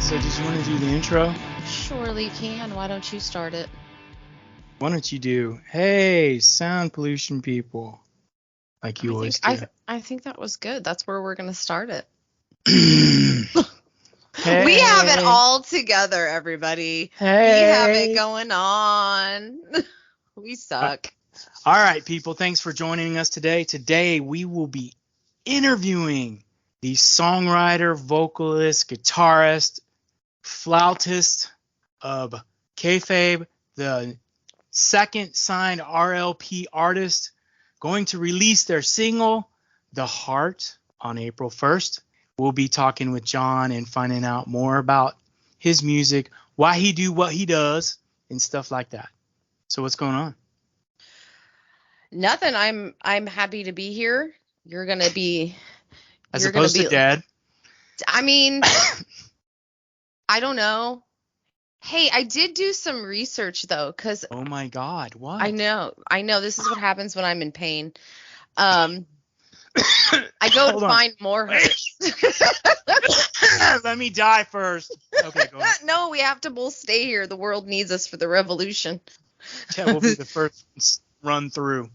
So did you want to do the intro? Surely can. Why don't you start it? Why don't you do, hey, sound pollution people, like you always do. I think that was good. That's where we're going to start it. Hey. We have it all together, everybody. Hey. We have it going on. We suck. All right, people. Thanks for joining us today. Today we will be interviewing the songwriter, vocalist, guitarist, flautist of Kayfabe, the second signed RLP artist, going to release their single, The Heart, on April 1st. We'll be talking with Jon and finding out more about his music, why he do what he does, and stuff like that. So what's going on? Nothing. I'm happy to be here. You're gonna be as opposed to dead. I mean, I don't know. Hey, I did do some research though, because oh my God, what? I know. This is what happens when I'm in pain. I go to find more hurts. Let me die first. Okay, go ahead. No, we have to both stay here. The world needs us for the revolution. Yeah, we'll be the first run through.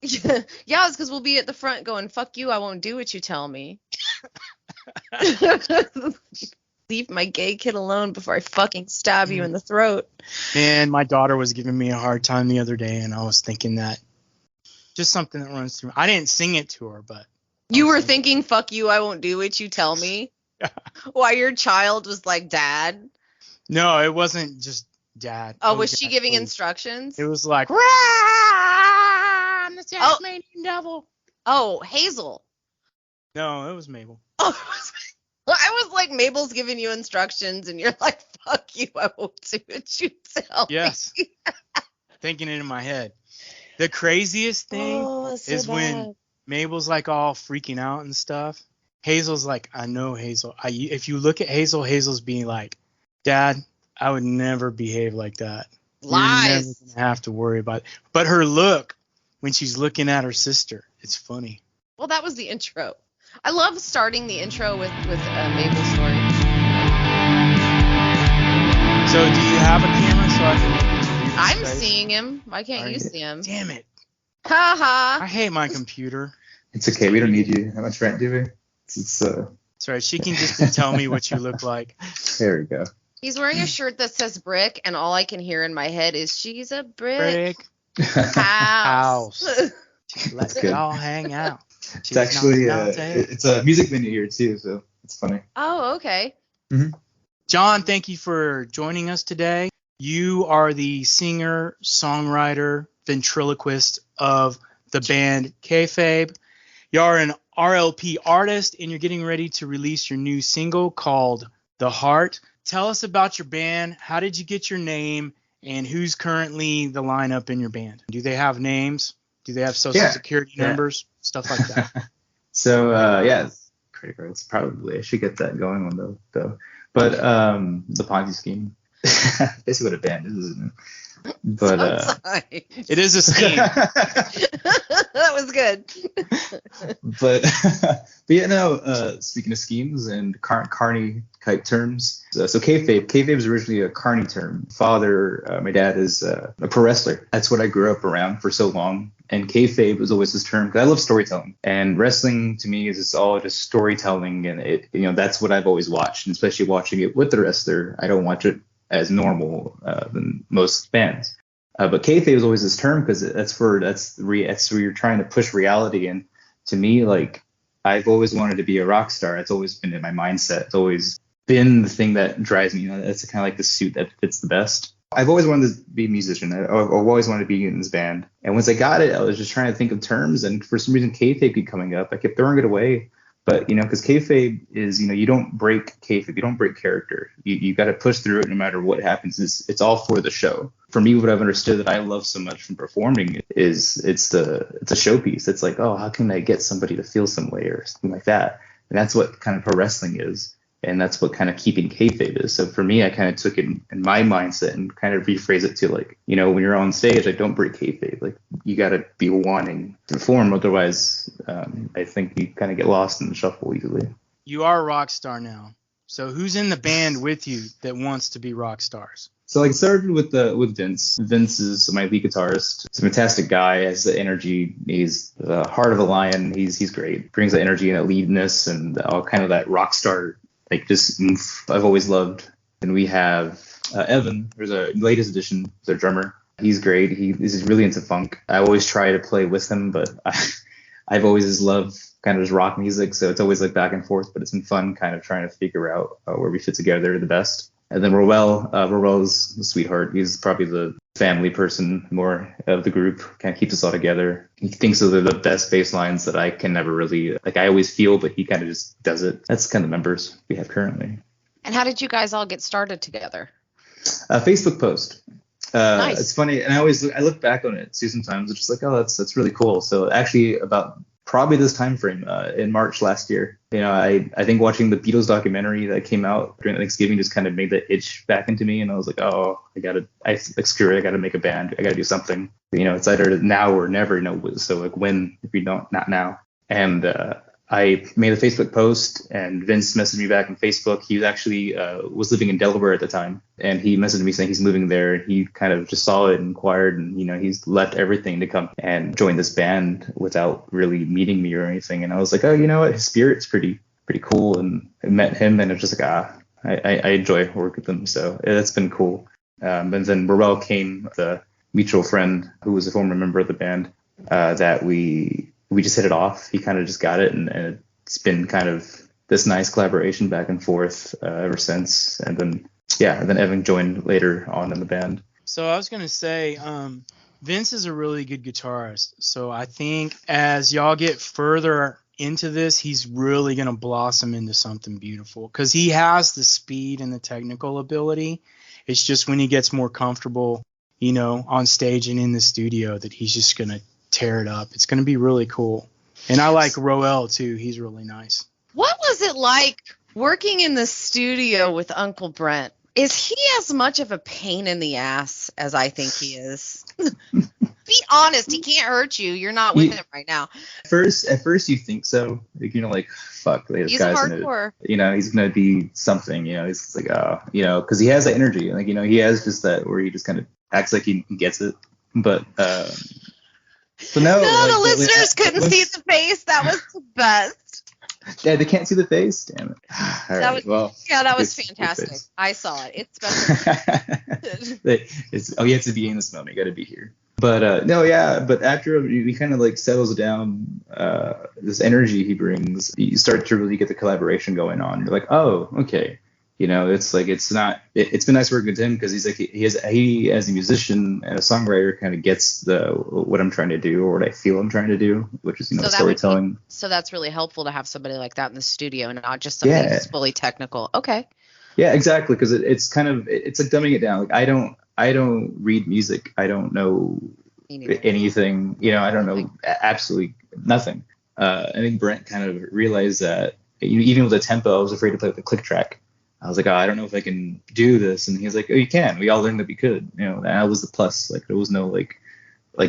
Yeah, it's because we'll be at the front going, fuck you, I won't do what you tell me. Leave my gay kid alone before I fucking stab you in the throat. Man, my daughter was giving me a hard time the other day, and I was thinking that just something that runs through. I didn't sing it to her, but you were thinking, fuck you, I won't do what you tell me? Why your child was like, Dad? No, it wasn't just Dad. Oh, was she giving instructions? It was like, I'm the Tasmanian devil. Oh, Hazel. No, it was Mabel. Oh, I was like, Mabel's giving you instructions, and you're like, fuck you, I won't do what you tell me. Yes. Thinking it in my head. The craziest thing is when Mabel's like all freaking out and stuff. Hazel's like, I know Hazel. If you look at Hazel, Hazel's being like, Dad, I would never behave like that. Lies. You're never gonna have to worry about it. But her look when she's looking at her sister, it's funny. Well, that was the intro. I love starting the intro with Mabel's story. So do you have a camera so I can I'm seeing him. Why can't you see him? Damn it. Ha ha. I hate my computer. It's okay. We don't need you. How much rent do we? Sorry, she can just tell me what you look like. There we go. He's wearing a shirt that says brick, and all I can hear in my head is, she's a brick. House. Let's all hang out. It's actually it's a music venue here too, so it's funny. Oh, okay. Mm-hmm. Jon, thank you for joining us today. You are the singer, songwriter, ventriloquist of the band Kayfabe. You are an RLP artist, and you're getting ready to release your new single called The Heart. Tell us about your band. How did you get your name, and who's currently the lineup in your band? Do they have names? Do they have social security numbers? Stuff like that. So, credit cards probably. I should get that going on though. But the Ponzi scheme. Basically what a band is, isn't it? But it is a scheme. That was good. but yeah, no. Speaking of schemes and carny type terms, so Kayfabe is originally a carny term. Father, my dad is a pro wrestler. That's what I grew up around for so long. And Kayfabe was always this term because I love storytelling, and wrestling to me is just all just storytelling, and it, that's what I've always watched, and especially watching it with the wrestler. I don't watch it as normal than most fans. But kayfabe is always this term because that's where you're trying to push reality. And to me, like, I've always wanted to be a rock star. It's always been in my mindset. It's always been the thing that drives me. That's kind of like the suit that fits the best. I've always wanted to be a musician. I've always wanted to be in this band. And once I got it, I was just trying to think of terms. And for some reason, kayfabe kept coming up. I kept throwing it away. But, because kayfabe is, you don't break kayfabe. You don't break character. You got to push through it no matter what happens. It's all for the show. For me, what I've understood that I love so much from performing is it's a showpiece. It's like, oh, how can I get somebody to feel some way or something like that? And that's what kind of pro wrestling is. And that's what kind of keeping kayfabe is. So for me, I kind of took it in my mindset and kind of rephrase it to like, when you're on stage, like, don't break kayfabe. Like, you got to be wanting to perform. Otherwise, I think you kind of get lost in the shuffle easily. You are a rock star now. So who's in the band with you that wants to be rock stars? So like it started with Vince. Vince is my lead guitarist. He's a fantastic guy. Has the energy. He's the heart of a lion. He's great. Brings the energy and that leadness and all kind of that rock star like just oomph I've always loved. And we have Evan, who's a latest addition, their drummer. He's great. He's really into funk. I always try to play with him, but I've always just loved kind of just rock music, so it's always like back and forth. But it's been fun kind of trying to figure out where we fit together the best. And then Roel is a sweetheart. He's probably the family person more of the group. Kind of keeps us all together. He thinks those are the best bass lines that I can never really like. I always feel, but he kind of just does it. That's kind of the members we have currently. And how did you guys all get started together? Facebook post. Nice. It's funny, and I look back on it too sometimes. It's just like, oh, that's really cool. So actually, about probably this time frame in March last year, I think watching the Beatles documentary that came out during Thanksgiving just kind of made the itch back into me, and I was like, oh, screw it, I gotta make a band, I gotta do something. It's either now or never. So like when, if we don't, not now. And I made a Facebook post, and Vince messaged me back on Facebook. He was actually was living in Delaware at the time, and he messaged me saying he's moving there. He kind of just saw it and inquired, and he's left everything to come and join this band without really meeting me or anything. And I was like, oh, you know what, his spirit's pretty cool. And I met him, and it was just like, I enjoy working with him, so it's been cool. And then Burrell came, the mutual friend who was a former member of the band, that we just hit it off. He kind of just got it, and it's been kind of this nice collaboration back and forth ever since. And then Evan joined later on in the band. So I was going to say, Vince is a really good guitarist. So I think as y'all get further into this, he's really going to blossom into something beautiful because he has the speed and the technical ability. It's just when he gets more comfortable, on stage and in the studio, that he's just going to tear it up. It's going to be really cool. And I like Roel too. He's really nice. What was it like working in the studio with Uncle Brent? Is he as much of a pain in the ass as I think he is? Be honest. He can't hurt you. You're not with him right now. At first you think so. Like, fuck, this he's guy's hardcore. He's gonna be something. He's like, because he has that energy. Like, he has just that where he just kind of acts like he gets it. But so no, the listeners couldn't see the face. That was the best. Yeah, they can't see the face. Damn it. That was fantastic. I saw it. It's special. You have to be in this moment. You got to be here. But but after he kind of like settles down, this energy he brings, you start to really get the collaboration going on. You're like, oh, okay. It's like it's been nice working with him because he's like he as a musician and a songwriter kind of gets what I'm trying to do or what I feel I'm trying to do, which is storytelling. So that's really helpful to have somebody like that in the studio and not just somebody who's fully technical. Okay. Yeah, exactly, because it's like dumbing it down. Like I don't read music. I don't know anything. I don't know absolutely nothing. I think Brent kind of realized that even with the tempo, I was afraid to play with the click track. I was like, I don't know if I can do this. And he was like, oh, you can. We all learned that we could. And that was the plus. Like, there was no like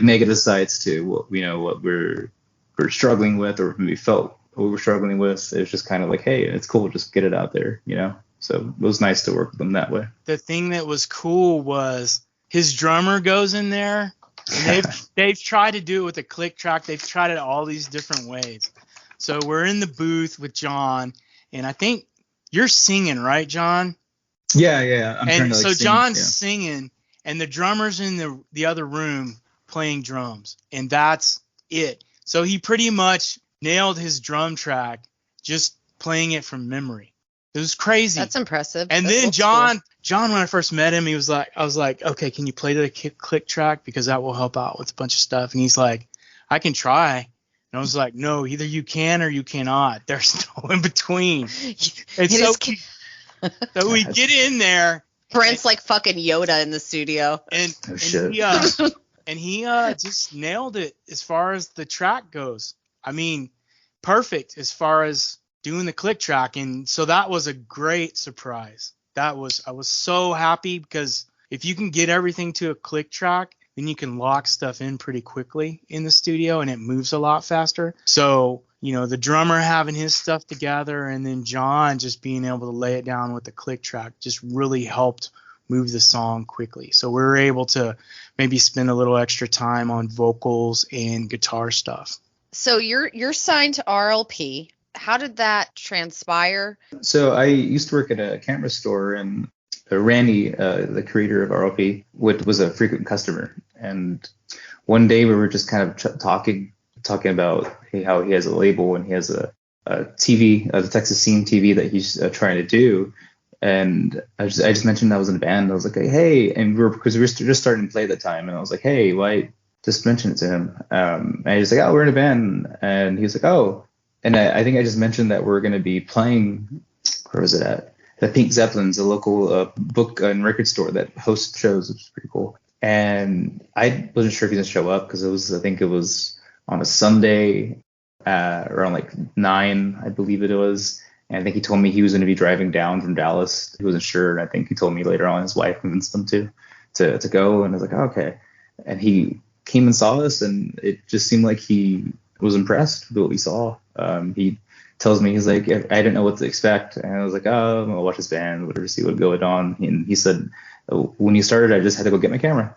negative sides to what we're struggling with or we felt what we were struggling with. It was just kind of like, hey, it's cool. Just get it out there, So it was nice to work with them that way. The thing that was cool was his drummer goes in there. And they've tried to do it with a click track. They've tried it all these different ways. So we're in the booth with Jon, and I think you're singing, right, Jon? Yeah. I'm trying to so sing, Jon's singing, and the drummer's in the other room playing drums, and that's it. So he pretty much nailed his drum track just playing it from memory. It was crazy. That's impressive. And then Jon, when I first met him, I was like, okay, can you play the click track because that will help out with a bunch of stuff? And he's like, I can try. And I was like, no, either you can or you cannot. There's no in between. So we get in there. Brent's like fucking Yoda in the studio. And he just nailed it as far as the track goes. I mean, perfect as far as doing the click track. And so that was a great surprise. I was so happy because if you can get everything to a click track, then you can lock stuff in pretty quickly in the studio and it moves a lot faster. So, the drummer having his stuff together, and then Jon just being able to lay it down with the click track just really helped move the song quickly. So we were able to maybe spend a little extra time on vocals and guitar stuff. So you're signed to RLP. How did that transpire? So I used to work at a camera store, and Randy, the creator of RLP, was a frequent customer. And one day we were just kind of talking about how he has a label and he has a TV, the Texas Scene TV that he's trying to do. And I just mentioned I was in a band. I was like, hey, and because we were just starting to play at the time, and I was like, hey, why just mention it to him? And he was like, oh, we're in a band, and he was like, oh, and I think I just mentioned that we're going to be playing. Where was it at? The Pink Zeppelin's, a local book and record store that hosts shows, which is pretty cool. And I wasn't sure if he was going to show up because I think it was on a Sunday around like 9, I believe it was. And I think he told me he was going to be driving down from Dallas. He wasn't sure. And I think he told me later on his wife convinced him to go. And I was like, oh, okay. And he came and saw us, and it just seemed like he was impressed with what we saw. He tells me, he's like, I didn't know what to expect. And I was like, oh, I'm going to watch his band, whatever, see what's going on. And he said, when you started, I just had to go get my camera.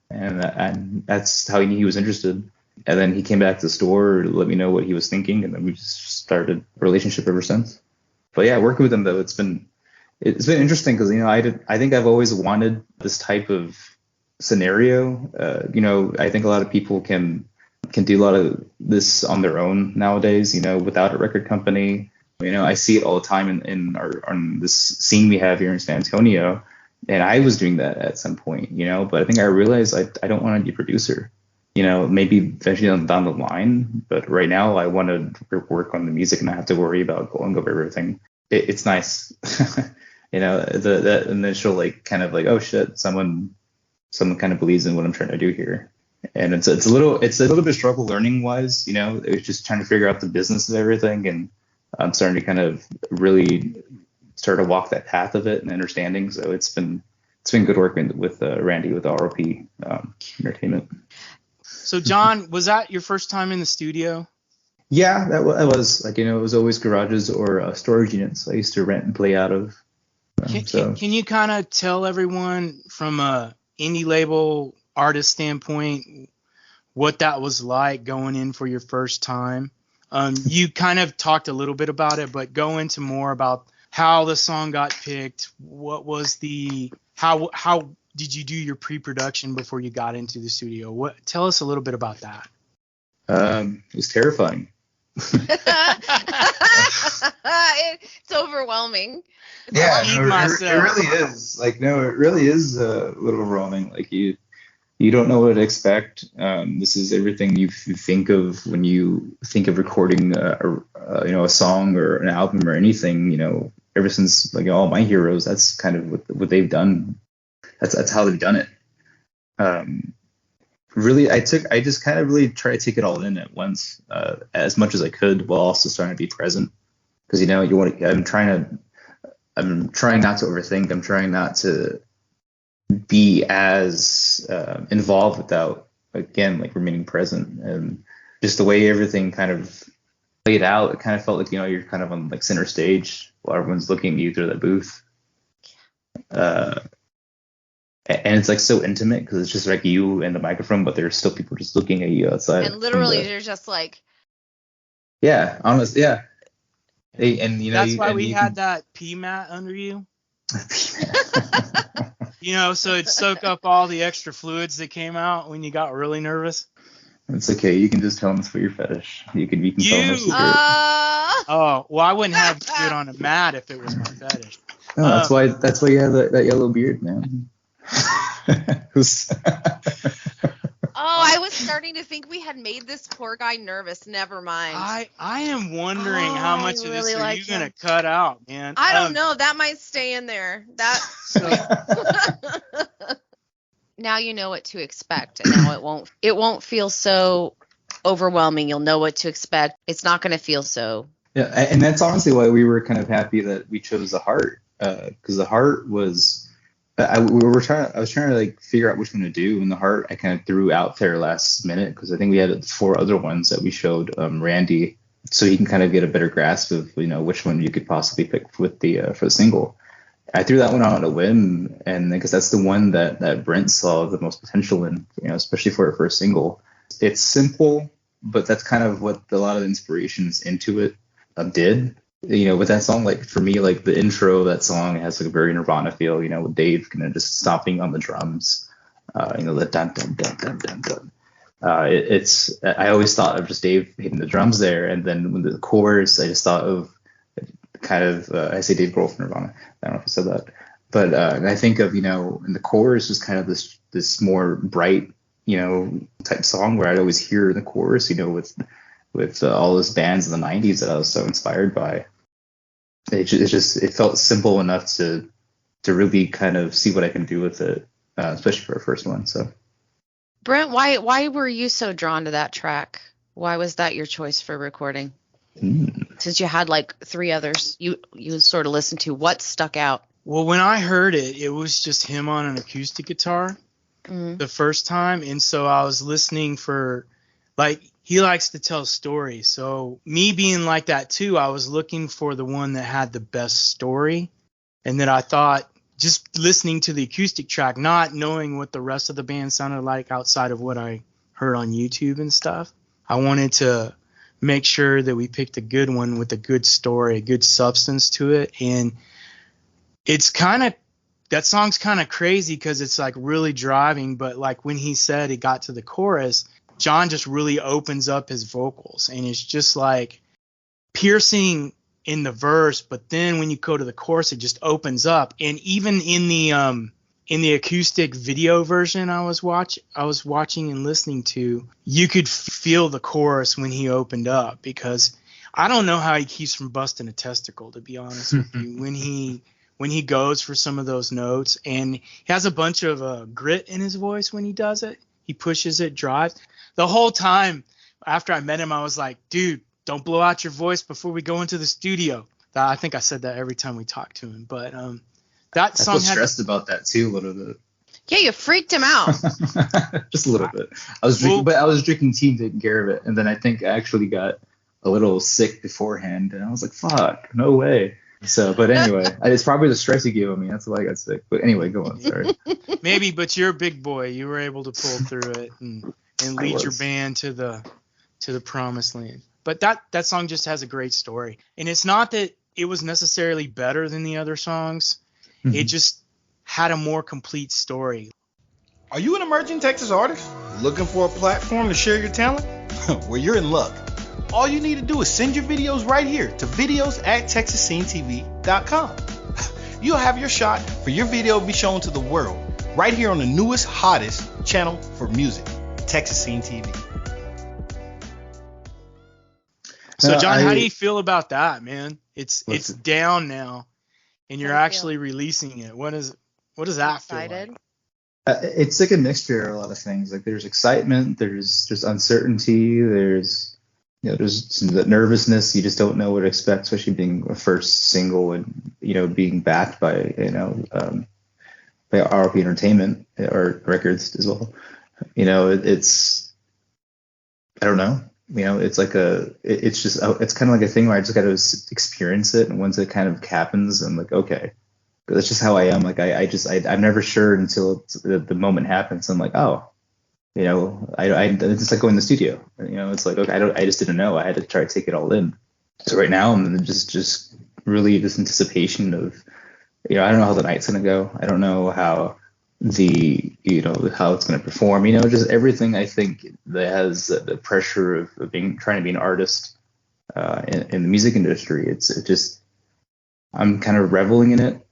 And that's how he knew he was interested. And then he came back to the store to let me know what he was thinking. And then we just started a relationship ever since. But yeah, working with him, though, it's been interesting because, I think I've always wanted this type of scenario. I think a lot of people can do a lot of this on their own nowadays, without a record company. I see it all the time on this scene we have here in San Antonio. And I was doing that at some point, but I think I realized I don't want to be a producer, maybe eventually down the line. But right now I want to work on the music and not have to worry about going over everything. It's nice. The initial kind of oh shit, someone kind of believes in what I'm trying to do here. And it's a little bit struggle learning wise, it was just trying to figure out the business of everything. And I'm starting to kind of really start to walk that path of it and understanding. So it's been good working with Randy with RLP Entertainment. So Jon, was that your first time in the studio? Yeah, that was it was always garages or storage units I used to rent and play out of. Can you kind of tell everyone from a indie label artist standpoint what that was like going in for your first time? You kind of talked a little bit about it, but go into more about how the song got picked. What was how did you do your pre-production before you got into the studio? Tell us a little bit about that. It was terrifying. It's overwhelming. Yeah, it really is. It really is a little overwhelming. You don't know what to expect. This is everything you think of when you think of recording a song or an album or anything. Ever since all my heroes, that's kind of what they've done. That's how they've done it. Really, I just kind of really try to take it all in at once, as much as I could, while also trying to be present. Because I'm trying not to overthink. I'm trying not to be as involved without, again, remaining present. And just the way everything kind of played out, it kind of felt like you're kind of on center stage while everyone's looking at you through that booth. And it's so intimate because it's just you and the microphone, but there's still people just looking at you outside. And literally, they're just yeah, honestly, yeah. That's why we had that pee mat under you. So it'd soak up all the extra fluids that came out when you got really nervous. It's okay. You can just tell them it's for your fetish. You can tell them it's Oh, well, I wouldn't have to do it on a mat if it was my fetish. Oh, that's why you have that yellow beard, man. I was starting to think we had made this poor guy nervous. Never mind. I am wondering how much of this are you going to cut out, man? I don't know. That might stay in there. Now you know what to expect, and now it won't feel so overwhelming. You'll know what to expect. It's not going to feel so. Yeah, and that's honestly why we were kind of happy that we chose the Heart, because the Heart was. I was trying to figure out which one to do, and the Heart I kind of threw out there last minute because I think we had 4 other ones that we showed Randy so he can kind of get a better grasp of which one you could possibly pick with the for the single. I threw that one out on a whim, and because that's the one that Brent saw the most potential in, especially for a first single. It's simple, but that's kind of what a lot of the inspirations into it did. With that song, like for me, like the intro of that song has like a very Nirvana feel. With Dave kind of just stomping on the drums. The dun dun dun dun dun dun. I always thought of just Dave hitting the drums there, and then when the chorus, I just thought of kind of I say Dave Grohl from Nirvana. I don't know if I said that, but and I think of and the chorus was kind of this more bright type song where I'd always hear the chorus with all those bands in the 90s that I was so inspired by. It felt simple enough to really kind of see what I can do with it, especially for a first one. So. Brent, why were you so drawn to that track? Why was that your choice for recording? Since you had like 3 others you sort of listened to, what stuck out? Well, when I heard it, it was just him on an acoustic guitar the first time. And so I was listening for, like, he likes to tell stories. So me being like that too, I was looking for the one that had the best story. And then I thought, just listening to the acoustic track, not knowing what the rest of the band sounded like outside of what I heard on YouTube and stuff, I wanted to make sure that we picked a good one with a good story, a good substance to it. And it's that song's kind of crazy because it's like really driving, but like when he said it got to the chorus, Jon just really opens up his vocals, and it's just like piercing in the verse, but then when you go to the chorus, it just opens up. And even in the acoustic video version I was watching and listening to, you could feel the chorus when he opened up, because I don't know how he keeps from busting a testicle, to be honest with you, when he goes for some of those notes. And he has a bunch of grit in his voice when he does it. He pushes it, drives. The whole time after I met him, I was like, dude, don't blow out your voice before we go into the studio. I think I said that every time we talked to him. But that song I feel stressed about that too a little bit. Yeah, you freaked him out. Just a little bit. I was drinking tea and taking care of it, and then I think I actually got a little sick beforehand, and I was like, "Fuck, no way." So, but anyway, it's probably the stress he gave me. That's why I got sick. But anyway, go on. Sorry. Maybe, but you're a big boy. You were able to pull through it and lead your band to the promised land. But that song just has a great story. And it's not that it was necessarily better than the other songs. Mm-hmm. It just had a more complete story. Are you an emerging Texas artist looking for a platform to share your talent? Well, you're in luck. All you need to do is send your videos right here to videos@texasscenetv.com. You'll have your shot for your video to be shown to the world right here on the newest, hottest channel for music, Texas Scene TV. So, Jon, how do you feel about that, man? It's down now, and you're actually releasing it. What does that feel like? It's like a mixture of a lot of things. Like there's excitement, there's uncertainty, there's some nervousness. You just don't know what to expect, especially being a first single and being backed by by RP Entertainment or records as well. It's I don't know. It's like it's kind of like a thing where I just got to experience it, and once it kind of happens, I'm like, okay, that's just how I am. Like I'm never sure until the moment happens. I'm like, oh, it's just like going to the studio. It's like, okay, I just didn't know. I had to try to take it all in. So right now I'm just really this anticipation of, I don't know how the night's gonna go. I don't know how how it's going to perform, just everything. I think that has the pressure of trying to be an artist in the music industry. It's just, I'm kind of reveling in it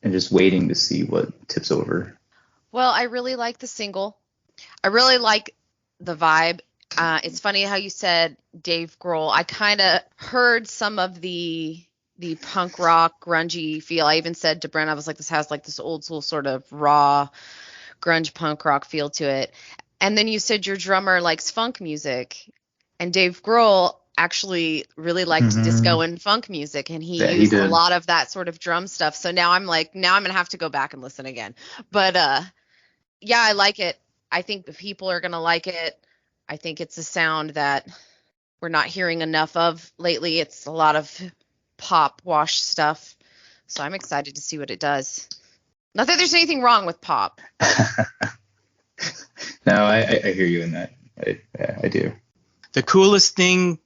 and just waiting to see what tips over. Well, I really like the single. I really like the vibe. It's funny how you said Dave Grohl. I kind of heard some of the punk rock grungy feel. I even said to Brent, I was like, this has like this old school sort of raw grunge punk rock feel to it. And then you said your drummer likes funk music, and Dave Grohl actually really liked disco and funk music, and he used a lot of that sort of drum stuff. So now I'm gonna have to go back and listen again. But yeah, I like it. I think the people are gonna like it. I think it's a sound that we're not hearing enough of lately. It's a lot of pop wash stuff. So I'm excited to see what it does. Not that there's anything wrong with pop. No, I hear you in that. I do. The coolest thing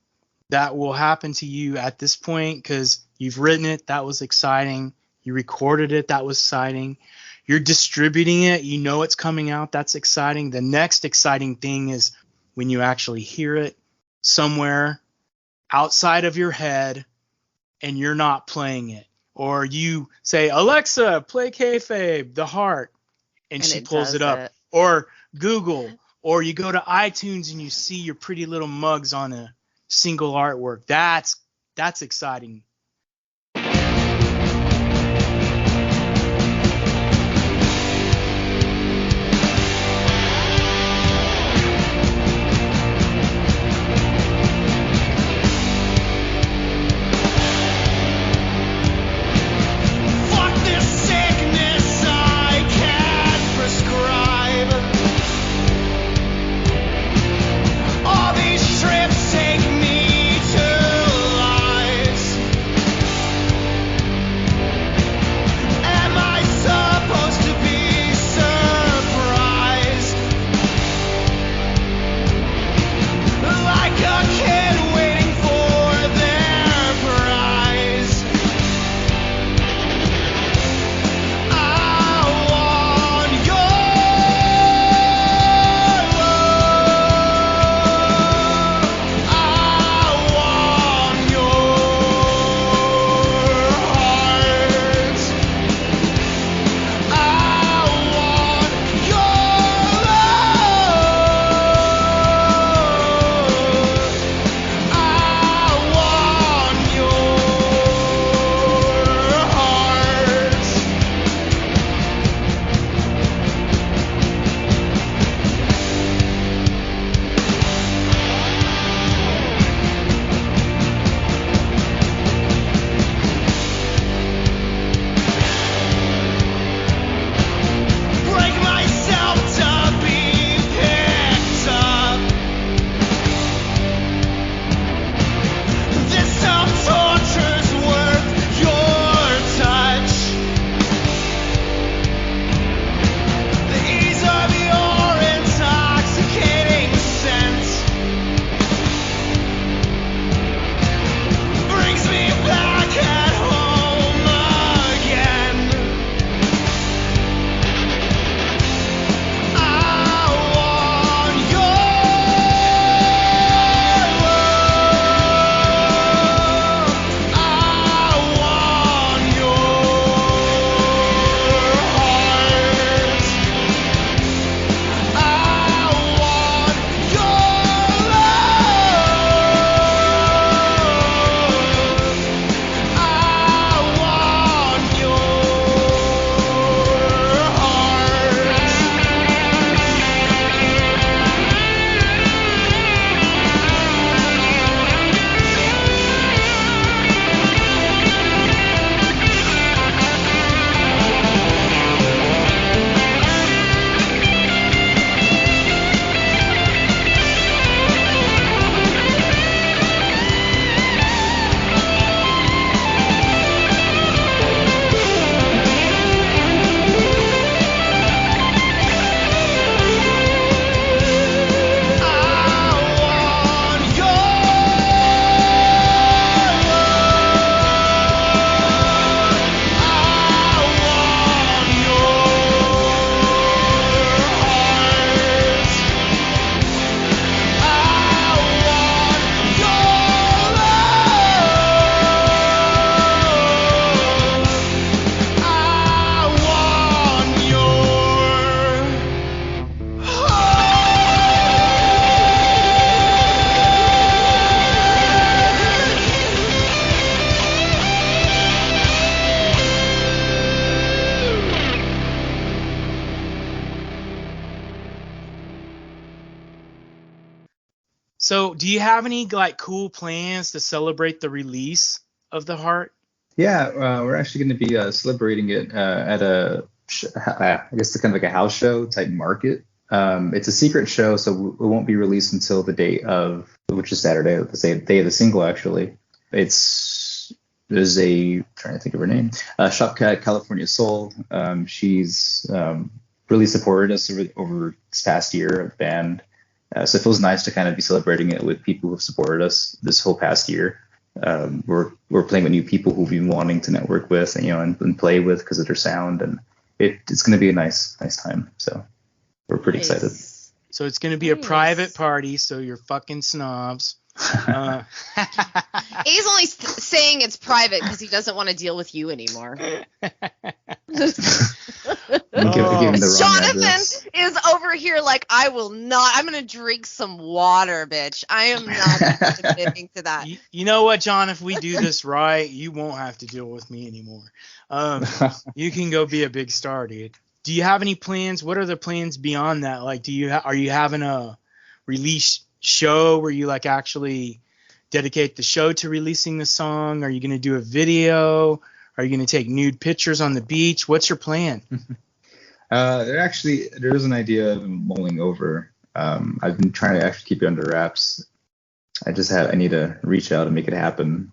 that will happen to you at this point, because you've written it, that was exciting. You recorded it, that was exciting. You're distributing it, you know it's coming out, that's exciting. The next exciting thing is when you actually hear it somewhere outside of your head and you're not playing it. Or you say, Alexa, play Kayfabe, The Heart, and she pulls it up. Or Google, or you go to iTunes and you see your pretty little mugs on a single artwork. That's exciting. So, do you have any like cool plans to celebrate the release of The Heart? Yeah, we're actually going to be celebrating it at I guess kind of like a house show type market It's a secret show, so it won't be released until the date of, which is Saturday, the day of the single. Actually, there's a trying to think of her name, Shopcat California Soul. She's really supported us over this past year of the band. So it feels nice to kind of be celebrating it with people who've supported us this whole past year. We're playing with new people who we've been wanting to network with and play with because of their sound, and it's going to be a nice time. So we're pretty excited. So it's going to be a private party, so you're fucking snobs. He's only saying it's private because he doesn't want to deal with you anymore. Jonathan is over here like, I will not. I'm going to drink some water, bitch. I am not admitting to that. You know what, John? If we do this right, you won't have to deal with me anymore. You can go be a big star, dude. Do you have any plans? What are the plans beyond that? Like, are you having a release show where you like actually dedicate the show to releasing the song? Are you going to do a video? Are you going to take nude pictures on the beach? What's your plan? There is an idea of mulling over. I've been trying to actually keep it under wraps. I need to reach out and make it happen.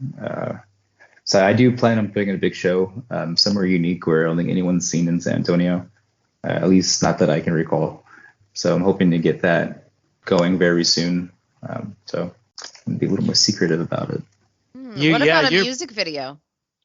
So I do plan on putting in a big show, somewhere unique where I don't think anyone's seen in San Antonio, at least not that I can recall. So I'm hoping to get that going very soon. So I'm be a little more secretive about it. What about a music video?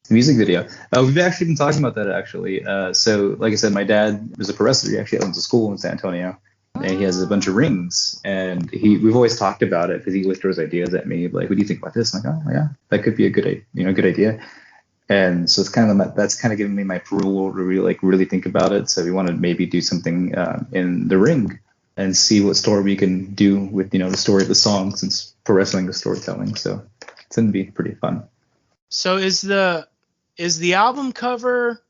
Music video. We've actually been talking about that actually. So like I said, my dad was a pro wrestler. He actually owns a school in San Antonio, and he has a bunch of rings. And we've always talked about it because he always throws ideas at me like, "What do you think about this?" I'm like, "Oh yeah, that could be a good idea." And so it's that's kind of giving me my approval to really think about it. So we want to maybe do something in the ring and see what story we can do with the story of the song, since pro wrestling is storytelling. So it's gonna be pretty fun. So is the album cover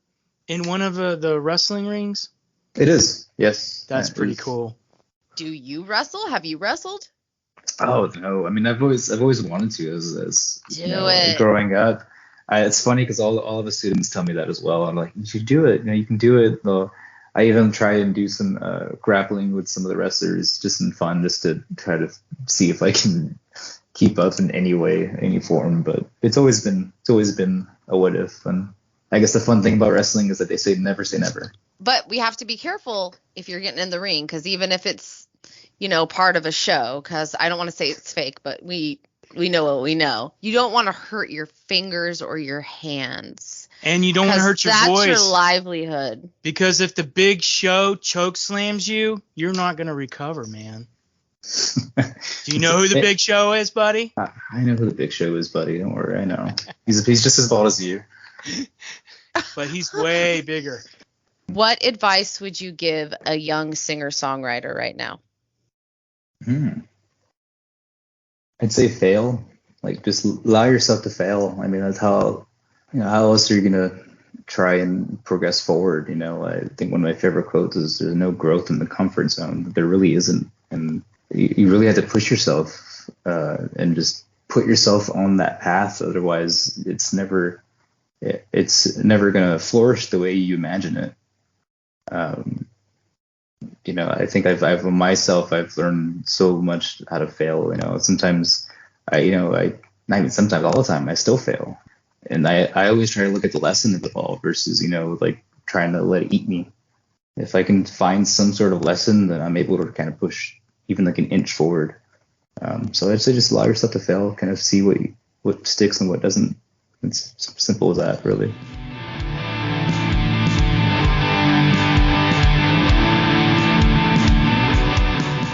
in one of the wrestling rings? It is, yes. That's pretty cool. Do you wrestle? Have you wrestled? Oh no, I mean I've always wanted to as it. Growing up. It's funny because all of the students tell me that as well. I'm like, you should do it. You can do it. I even try and do some grappling with some of the wrestlers just in fun, just to try to see if I can keep up in any way, any form. But it's always been a what if. And I guess the fun thing about wrestling is that they say never say never. But we have to be careful if you're getting in the ring, because even if it's part of a show, because I don't want to say it's fake, but we know what we know. You don't want to hurt your fingers or your hands. And you don't want to hurt your voice. That's your livelihood. Because if the Big Show choke slams you, you're not going to recover, man. Do you know who the Big Show is, buddy? I know who the Big Show is, buddy. Don't worry, I know. He's just as bald as you. But he's way bigger. What advice would you give a young singer-songwriter right now? I'd say fail. Like, just allow yourself to fail. I mean, that's how else are you going to try and progress forward? I think one of my favorite quotes is, "There's no growth in the comfort zone." There really isn't. And you really have to push yourself and just put yourself on that path. Otherwise, it's never going to flourish the way you imagine it. I think I've learned so much how to fail. Sometimes not even sometimes, all the time, I still fail. And I always try to look at the lesson of it all versus, like trying to let it eat me. If I can find some sort of lesson, then I'm able to kind of push even like an inch forward. So I'd say just allow yourself to fail, kind of see what sticks and what doesn't. It's simple as that, really.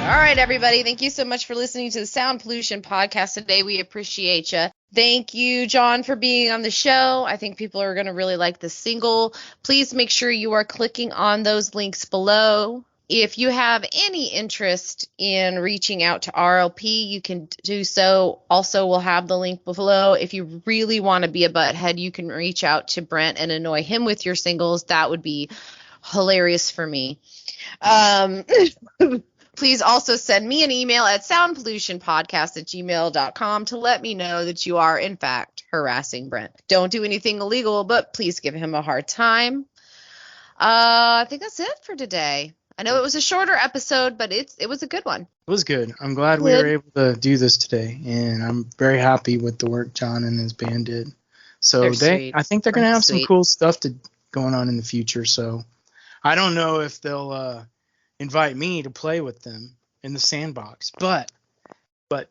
All right, everybody. Thank you so much for listening to the Sound Pollution Podcast today. We appreciate you. Thank you, John, for being on the show. I think people are going to really like the single. Please make sure you are clicking on those links below. If you have any interest in reaching out to RLP, you can do so. Also, we'll have the link below. If you really want to be a butthead, you can reach out to Brent and annoy him with your singles. That would be hilarious for me. Please also send me an email at soundpollutionpodcast@gmail.com to let me know that you are, in fact, harassing Brent. Don't do anything illegal, but please give him a hard time. I think that's it for today. I know it was a shorter episode, but it was a good one. It was good. I'm glad we were able to do this today, and I'm very happy with the work John and his band did. So I think they're going to have some cool stuff going on in the future. So I don't know if they'll invite me to play with them in the sandbox, but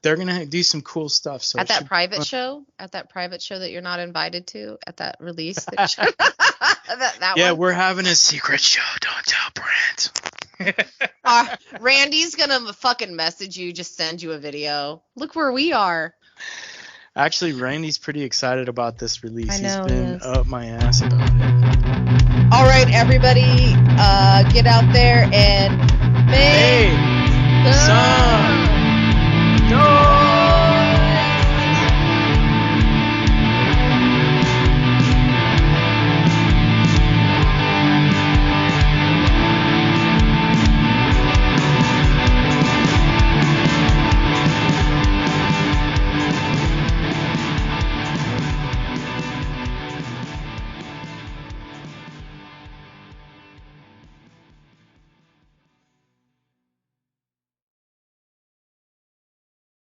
they're going to do some cool stuff. So at that private show that you're not invited to, at that release. That yeah, one? we're having a secret show. Don't tell Brent. Randy's going to fucking message you, just send you a video. Look where we are. Actually, Randy's pretty excited about this release. I know, he's been up my ass about it. All right, everybody, get out there and make some noise.